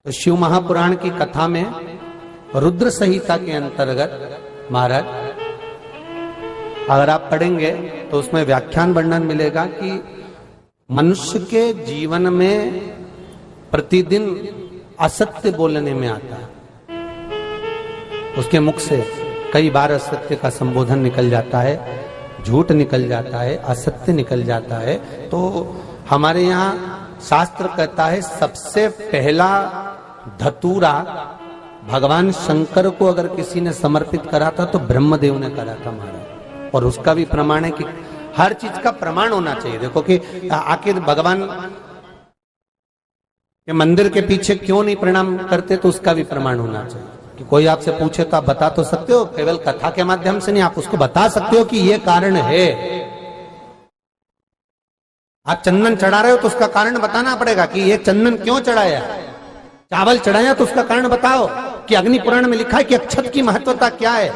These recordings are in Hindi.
तो शिव महापुराण की कथा में रुद्र संहिता के अंतर्गत महाराज अगर आप पढ़ेंगे तो उसमें व्याख्यान वर्णन मिलेगा कि मनुष्य के जीवन में प्रतिदिन असत्य बोलने में आता है। उसके मुख से कई बार असत्य का संबोधन निकल जाता है, झूठ निकल जाता है, असत्य निकल जाता है। तो हमारे यहाँ शास्त्र कहता है सबसे पहला धतूरा भगवान शंकर को अगर किसी ने समर्पित करा था तो ब्रह्मदेव ने करा था महाराज। और उसका भी प्रमाण है कि हर चीज का प्रमाण होना चाहिए। देखो कि आखिर भगवान के मंदिर के पीछे क्यों नहीं प्रणाम करते, तो उसका भी प्रमाण होना चाहिए। कि कोई आपसे पूछे तो आप बता तो सकते हो, केवल कथा के माध्यम से नहीं, आप उसको बता सकते हो कि ये कारण है। आप चंदन चढ़ा रहे हो तो उसका कारण बताना पड़ेगा कि ये चंदन क्यों चढ़ाया। चावल चढ़ाया तो उसका कारण बताओ कि अग्नि पुराण में लिखा है कि अक्षत की महत्वता क्या है।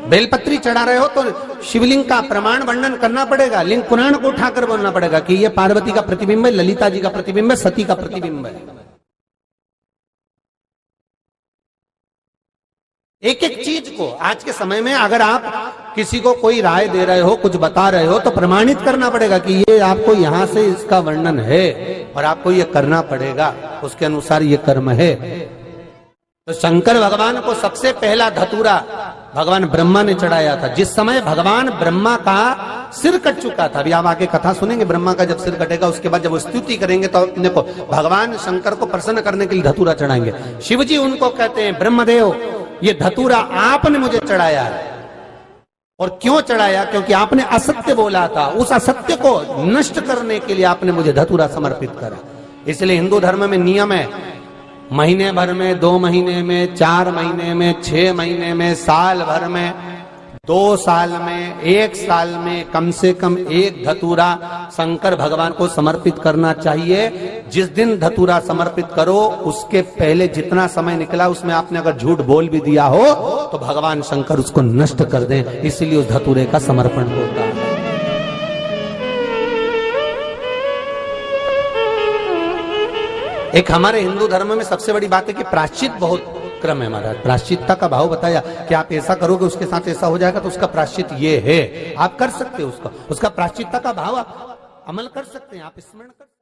बेलपत्री चढ़ा रहे हो तो शिवलिंग का प्रमाण वर्णन करना पड़ेगा, लिंग पुराण को उठाकर बोलना पड़ेगा कि यह पार्वती का प्रतिबिंब है, ललिता जी का प्रतिबिंब है, सती का प्रतिबिंब है। एक एक चीज को आज के समय में अगर आप किसी को कोई राय दे रहे हो, कुछ बता रहे हो, तो प्रमाणित करना पड़ेगा कि ये आपको यहां से इसका वर्णन है और आपको ये करना पड़ेगा, उसके अनुसार ये कर्म है। तो शंकर भगवान को सबसे पहला धतूरा भगवान ब्रह्मा ने चढ़ाया था। जिस समय भगवान ब्रह्मा का सिर कट चुका था, अभी आप आगे कथा सुनेंगे, ब्रह्मा का जब सिर कटेगा उसके बाद जब वो स्तुति करेंगे तो देखो भगवान शंकर को प्रसन्न करने के लिए धतूरा चढ़ाएंगे। शिव जी उनको कहते हैं ब्रह्मदेव ये धतूरा आपने मुझे चढ़ाया है। और क्यों चढ़ाया? क्योंकि आपने असत्य बोला था, उस असत्य को नष्ट करने के लिए आपने मुझे धतूरा समर्पित करा। इसलिए हिंदू धर्म में नियम है, महीने भर में, 2 महीने में, 4 महीने में, 6 महीने में, साल भर में, 2 साल में, 1 साल में कम से कम 1 धतूरा शंकर भगवान को समर्पित करना चाहिए। जिस दिन धतूरा समर्पित करो उसके पहले जितना समय निकला उसमें आपने अगर झूठ बोल भी दिया हो तो भगवान शंकर उसको नष्ट कर दें, इसलिए उस धतूरे का समर्पण होता है। एक हमारे हिंदू धर्म में सबसे बड़ी बात है कि प्रायश्चित बहुत क्रम है महाराज। प्रायश्चितता का भाव बताया कि आप ऐसा करोगे उसके साथ ऐसा हो जाएगा, तो उसका प्रायश्चित ये है। आप कर सकते हो उसका प्रायश्चितता का भाव आप अमल कर सकते हैं, आप स्मरण कर